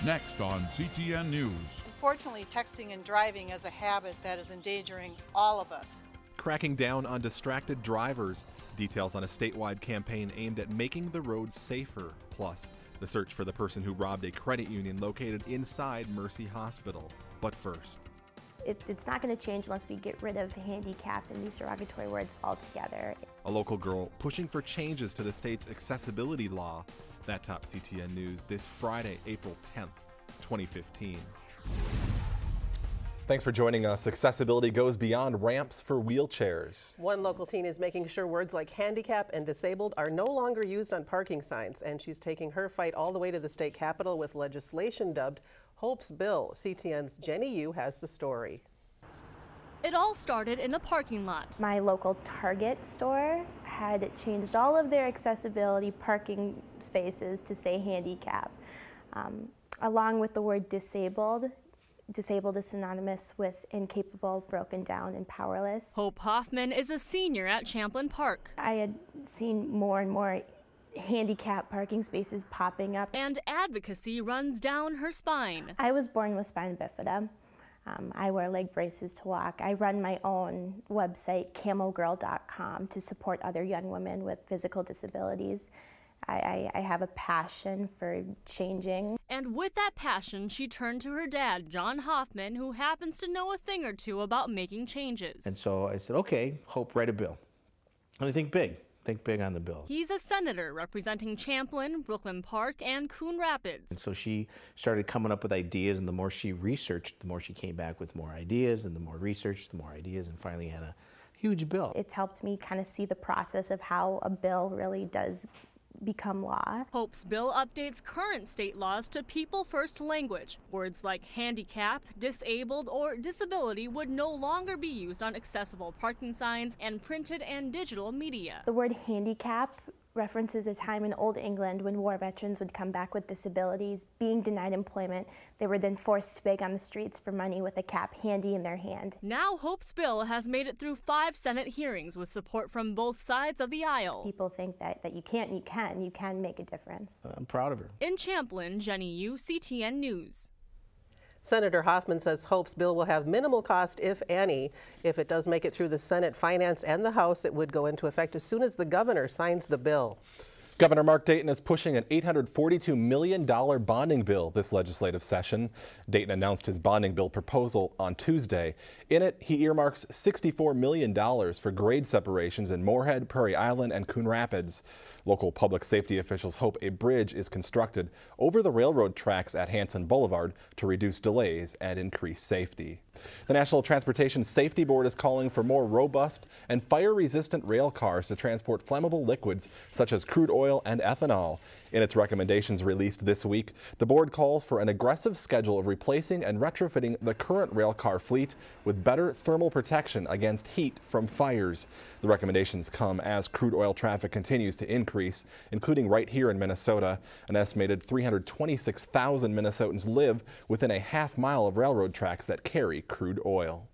next on CTN News. Unfortunately, texting and driving is a habit that is endangering all of us. Cracking down on distracted drivers. Details on a statewide campaign aimed at making the roads safer. Plus, the search for the person who robbed a credit union located inside Mercy Hospital. But first, it's not going to change unless we get rid of handicap and these derogatory words altogether. A local girl pushing for changes to the state's accessibility law. That tops CTN News this Friday, April 10th, 2015. Thanks for joining us. Accessibility goes beyond ramps for wheelchairs. One local teen is making sure words like handicap and disabled are no longer used on parking signs, and she's taking her fight all the way to the state capitol with legislation dubbed Hope's Bill. CTN's Jenny Yu has the story. It all started in a parking lot. My local Target store had changed all of their accessibility parking spaces to say handicap, along with the word disabled. Disabled is synonymous with incapable, broken down, and powerless. Hope Hoffman is a senior at Champlain Park. I had seen more and more handicap parking spaces popping up. And advocacy runs down her spine. I was born with spina bifida. I wear leg braces to walk. I run my own website, camogirl.com, to support other young women with physical disabilities. I have a passion for changing. And with that passion, she turned to her dad, John Hoffman, who happens to know a thing or two about making changes. And so I said, okay, Hope, write a bill. And I think big on the bill. He's a senator representing Champlain, Brooklyn Park, and Coon Rapids. And so she started coming up with ideas, and the more she researched, the more she came back with more ideas, and the more research, the more ideas, and finally had a huge bill. It's helped me kind of see the process of how a bill really does become law. Hope's bill updates current state laws to people-first language. Words like handicap, disabled, or disability would no longer be used on accessible parking signs and printed and digital media. The word handicap references a time in Old England when war veterans would come back with disabilities, being denied employment. They were then forced to beg on the streets for money with a cap handy in their hand. Now Hope's bill has made it through 5 Senate hearings with support from both sides of the aisle. People think that you can't, you can make a difference. I'm proud of her. In Champlain, Jenny Yu, CTN News. Senator Hoffman says Hope's bill will have minimal cost, if any. If it does make it through the Senate, Finance, and the House, it would go into effect as soon as the governor signs the bill. Governor Mark Dayton is pushing an $842 million bonding bill this legislative session. Dayton announced his bonding bill proposal on Tuesday. In it, he earmarks $64 million for grade separations in Moorhead, Prairie Island, and Coon Rapids. Local public safety officials hope a bridge is constructed over the railroad tracks at Hanson Boulevard to reduce delays and increase safety. The National Transportation Safety Board is calling for more robust and fire-resistant rail cars to transport flammable liquids such as crude oil and ethanol. In its recommendations released this week, the board calls for an aggressive schedule of replacing and retrofitting the current rail car fleet with better thermal protection against heat from fires. The recommendations come as crude oil traffic continues to increase, including right here in Minnesota. An estimated 326,000 Minnesotans live within a half-mile of railroad tracks that carry crude oil.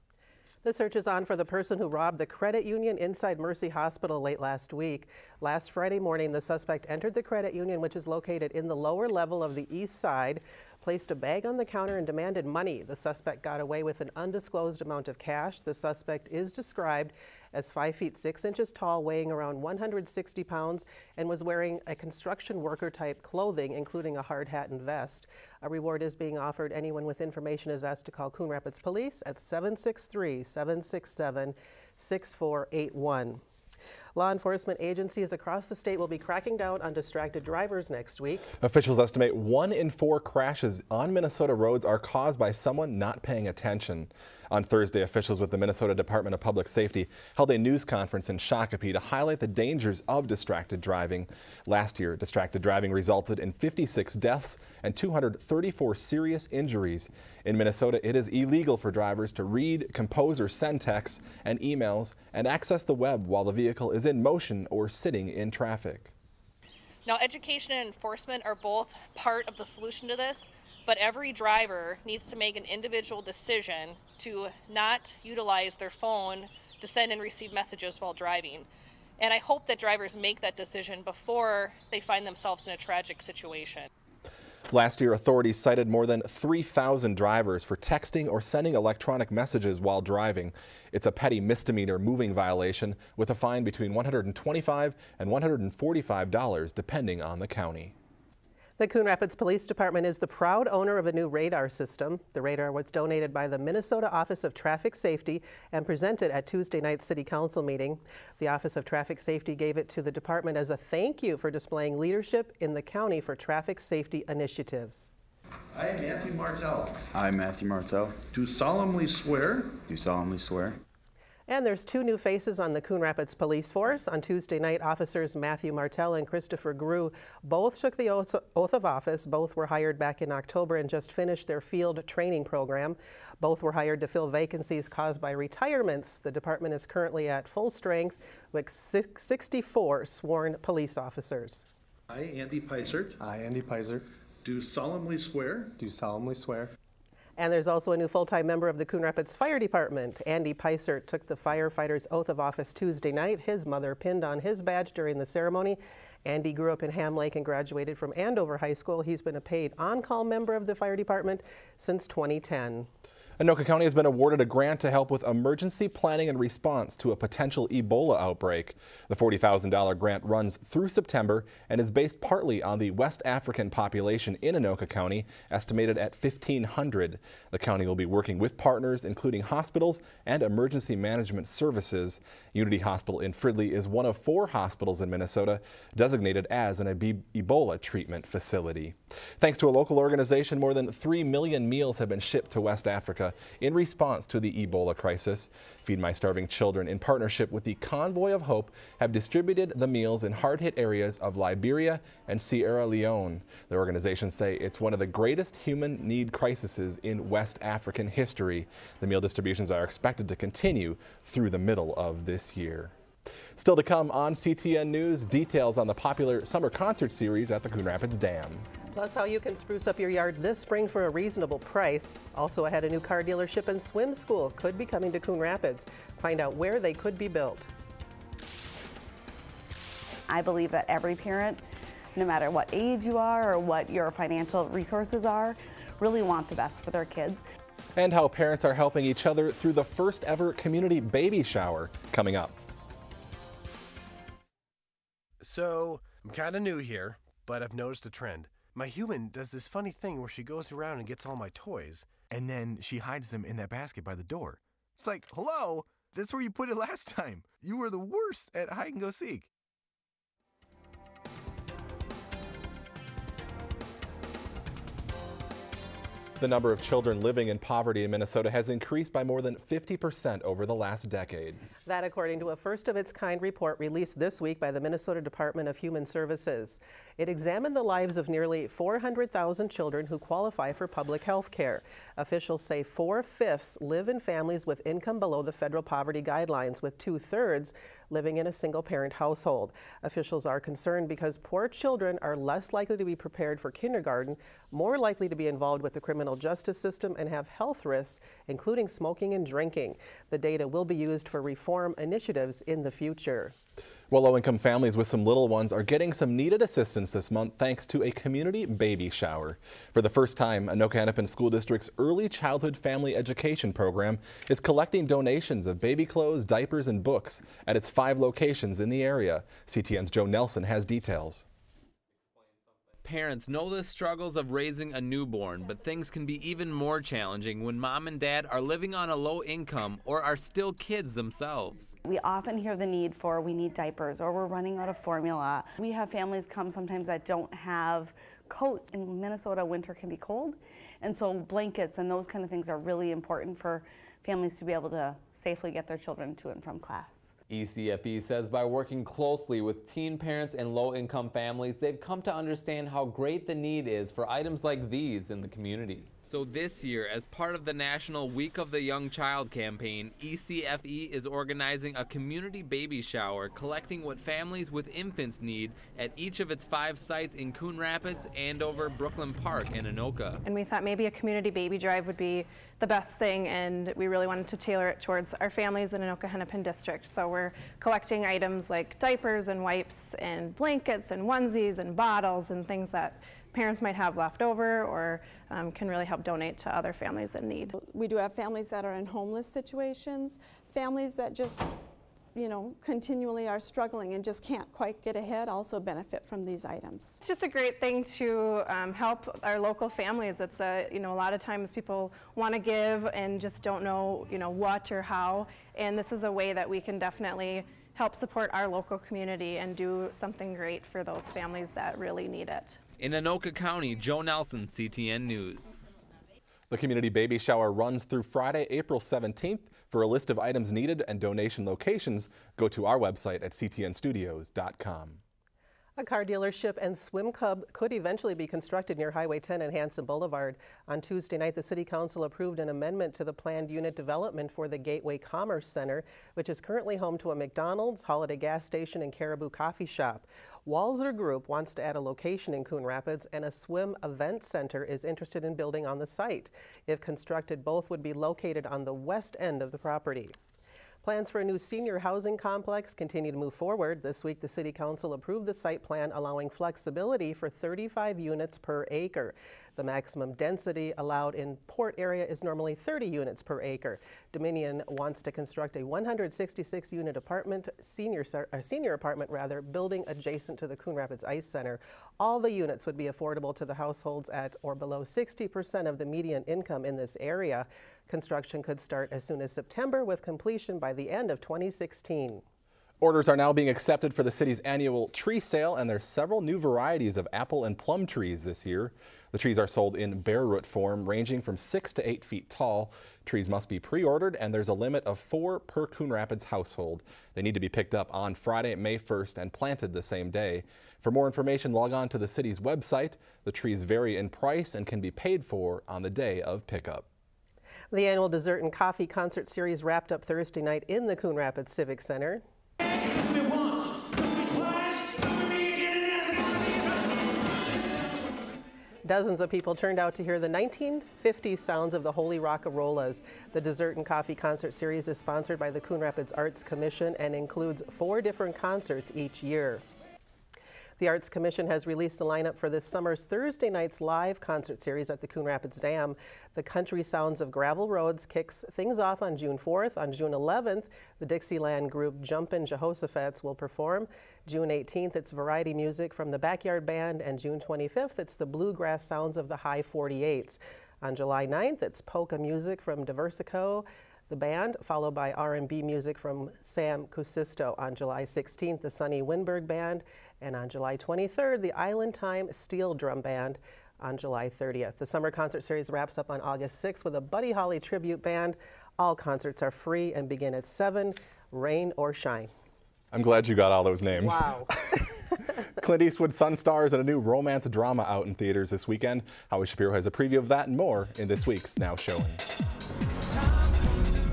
The search is on for the person who robbed the credit union inside Mercy Hospital late last week. Last Friday morning, the suspect entered the credit union, which is located in the lower level of the east side, placed a bag on the counter and demanded money. The suspect got away with an undisclosed amount of cash. The suspect is described as 5 feet 6 inches tall, weighing around 160 pounds, and was wearing a construction worker type clothing, including a hard hat and vest. A reward is being offered. Anyone with information is asked to call Coon Rapids Police at 763-767-6481. Law enforcement agencies across the state will be cracking down on distracted drivers next week. Officials estimate 1 in 4 crashes on Minnesota roads are caused by someone not paying attention. On Thursday, officials with the Minnesota Department of Public Safety held a news conference in Shakopee to highlight the dangers of distracted driving. Last year, distracted driving resulted in 56 deaths and 234 serious injuries. In Minnesota, it is illegal for drivers to read, compose, or send texts and emails and access the web while the vehicle is in motion or sitting in traffic. Now, education and enforcement are both part of the solution to this, but every driver needs to make an individual decision to not utilize their phone to send and receive messages while driving. And I hope that drivers make that decision before they find themselves in a tragic situation. Last year, authorities cited more than 3,000 drivers for texting or sending electronic messages while driving. It's a petty misdemeanor moving violation with a fine between $125 and $145 depending on the county. The Coon Rapids Police Department is the proud owner of a new radar system. The radar was donated by the Minnesota Office of Traffic Safety and presented at Tuesday night's City Council meeting. The Office of Traffic Safety gave it to the department as a thank you for displaying leadership in the county for traffic safety initiatives. I, Matthew Martell. I, Matthew Martell. Do solemnly swear. Do solemnly swear. And there's two new faces on the Coon Rapids Police Force. On Tuesday night, officers Matthew Martell and Christopher Grew both took the oath of office. Both were hired back in October and just finished their field training program. Both were hired to fill vacancies caused by retirements. The department is currently at full strength with 64 sworn police officers. I, Andy Peisert. I, Andy Peisert. Do solemnly swear. Do solemnly swear. And there's also a new full-time member of the Coon Rapids Fire Department. Andy Peisert took the firefighter's oath of office Tuesday night. His mother pinned on his badge during the ceremony. Andy grew up in Ham Lake and graduated from Andover High School. He's been a paid on-call member of the fire department since 2010. Anoka County has been awarded a grant to help with emergency planning and response to a potential Ebola outbreak. The $40,000 grant runs through September and is based partly on the West African population in Anoka County, estimated at 1,500. The county will be working with partners, including hospitals and emergency management services. Unity Hospital in Fridley is one of 4 hospitals in Minnesota designated as an Ebola treatment facility. Thanks to a local organization, more than 3 million meals have been shipped to West Africa in response to the Ebola crisis. Feed My Starving Children, in partnership with the Convoy of Hope, have distributed the meals in hard-hit areas of Liberia and Sierra Leone. The organizations say it's one of the greatest human need crises in West African history. The meal distributions are expected to continue through the middle of this year. Still to come on CTN News, details on the popular summer concert series at the Coon Rapids Dam. Plus how you can spruce up your yard this spring for a reasonable price. Also ahead, a new car dealership and swim school could be coming to Coon Rapids. Find out where they could be built. I believe that every parent, no matter what age you are or what your financial resources are, really want the best for their kids. And how parents are helping each other through the first ever community baby shower coming up. So, I'm kind of new here, but I've noticed a trend. My human does this funny thing where she goes around and gets all my toys, and then she hides them in that basket by the door. It's like, hello, that's where you put it last time. You were the worst at hide and go seek. The number of children living in poverty in Minnesota has increased by more than 50% over the last decade. That according to a first-of-its-kind report released this week by the Minnesota Department of Human Services. It examined the lives of nearly 400,000 children who qualify for public health care. Officials say 4/5 live in families with income below the federal poverty guidelines, with 2/3 living in a single-parent household. Officials are concerned because poor children are less likely to be prepared for kindergarten, more likely to be involved with the criminal justice system, and have health risks, including smoking and drinking. The data will be used for reform initiatives in the future. Well, low-income families with some little ones are getting some needed assistance this month thanks to a community baby shower. For the first time, Anoka-Hennepin School District's Early Childhood Family Education Program is collecting donations of baby clothes, diapers, and books at its 5 locations in the area. CTN's Joe Nelson has details. Parents know the struggles of raising a newborn, but things can be even more challenging when mom and dad are living on a low income or are still kids themselves. We often hear the need for, we need diapers, or we're running out of formula. We have families come sometimes that don't have coats. In Minnesota, winter can be cold, and so blankets and those kind of things are really important for families to be able to safely get their children to and from class. ECFE says by working closely with teen parents and low-income families, they've come to understand how great the need is for items like these in the community. So this year, as part of the National Week of the Young Child campaign, ECFE is organizing a community baby shower, collecting what families with infants need at each of its 5 sites in Coon Rapids, Andover, Brooklyn Park, and Anoka. And we thought maybe a community baby drive would be the best thing, and we really wanted to tailor it towards our families in Anoka-Hennepin district. So we're collecting items like diapers and wipes and blankets and onesies and bottles and things that parents might have left over, or can really help donate to other families in need. We do have families that are in homeless situations, families that just, you know, continually are struggling and just can't quite get ahead, also benefit from these items. It's just a great thing to help our local families. It's you know, a lot of times people want to give and just don't know, you know, what or how, and this is a way that we can definitely help support our local community and do something great for those families that really need it. In Anoka County, Joe Nelson, CTN News. The community baby shower runs through Friday, April 17th. For a list of items needed and donation locations, go to our website at ctnstudios.com. A car dealership and swim club could eventually be constructed near Highway 10 and Hanson Boulevard. On Tuesday night, the City Council approved an amendment to the planned unit development for the Gateway Commerce Center, which is currently home to a McDonald's, Holiday Gas Station, and Caribou Coffee Shop. Walzer Group wants to add a location in Coon Rapids, and a swim event center is interested in building on the site. If constructed, both would be located on the west end of the property. Plans for a new senior housing complex continue to move forward. This week, the City Council approved the site plan allowing flexibility for 35 units per acre. The maximum density allowed in Port area is normally 30 units per acre. Dominion wants to construct a 166-unit apartment, senior apartment building adjacent to the Coon Rapids Ice Center. All the units would be affordable to the households at or below 60% of the median income in this area. Construction could start as soon as September, with completion by the end of 2016. Orders are now being accepted for the city's annual tree sale, and there's several new varieties of apple and plum trees this year. The trees are sold in bare root form, ranging from 6 to 8 feet tall. Trees must be pre-ordered, and there's a limit of 4 per Coon Rapids household. They need to be picked up on Friday, May 1st, and planted the same day. For more information, log on to the city's website. The trees vary in price and can be paid for on the day of pickup. The annual Dessert and Coffee Concert Series wrapped up Thursday night in the Coon Rapids Civic Center. Dozens of people turned out to hear the 1950s sounds of the Holy Rockarollas. The Dessert and Coffee Concert Series is sponsored by the Coon Rapids Arts Commission and includes 4 different concerts each year. The Arts Commission has released the lineup for this summer's Thursday night's live concert series at the Coon Rapids Dam. The Country Sounds of Gravel Roads kicks things off on June 4th. On June 11th, the Dixieland group Jumpin' Jehoshaphat's will perform. June 18th, it's variety music from the Backyard Band, and June 25th, it's the bluegrass sounds of the High 48s. On July 9th, it's polka music from Diversico, the band, followed by R&B music from Sam Cusisto. On July 16th, the Sonny Winberg Band, and on July 23rd, the Island Time Steel Drum Band on July 30th. The summer concert series wraps up on August 6th with a Buddy Holly tribute band. All concerts are free and begin at 7, rain or shine. I'm glad you got all those names. Wow. Clint Eastwood's Sun stars in a new romance drama out in theaters this weekend. Howie Shapiro has a preview of that and more in this week's Now Showing.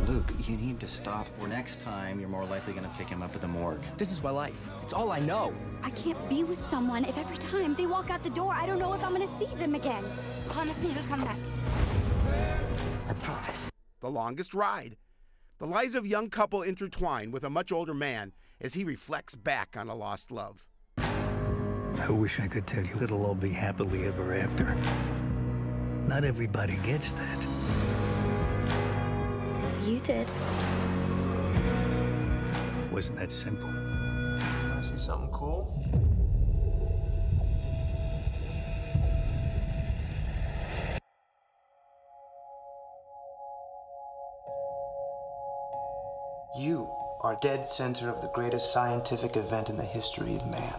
Luke, you need to stop, or next time you're more likely going to pick him up at the morgue. This is my life. It's all I know. I can't be with someone if every time they walk out the door, I don't know if I'm going to see them again. Promise me it'll come back. I promise. The Longest Ride. The lives of a young couple intertwine with a much older man as he reflects back on a lost love. I wish I could tell you it'll all be happily ever after. Not everybody gets that. You did. Wasn't that simple? Want to see something cool? You are dead center of the greatest scientific event in the history of man.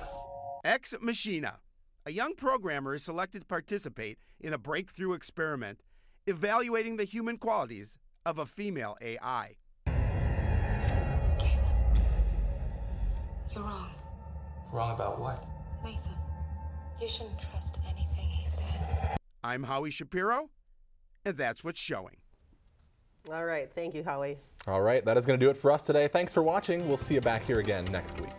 Ex Machina. A young programmer is selected to participate in a breakthrough experiment evaluating the human qualities of a female AI. You're wrong. Wrong about what? Nathan, you shouldn't trust anything he says. I'm Howie Shapiro, and that's what's showing. All right, thank you, Howie. All right, that is going to do it for us today. Thanks for watching. We'll see you back here again next week.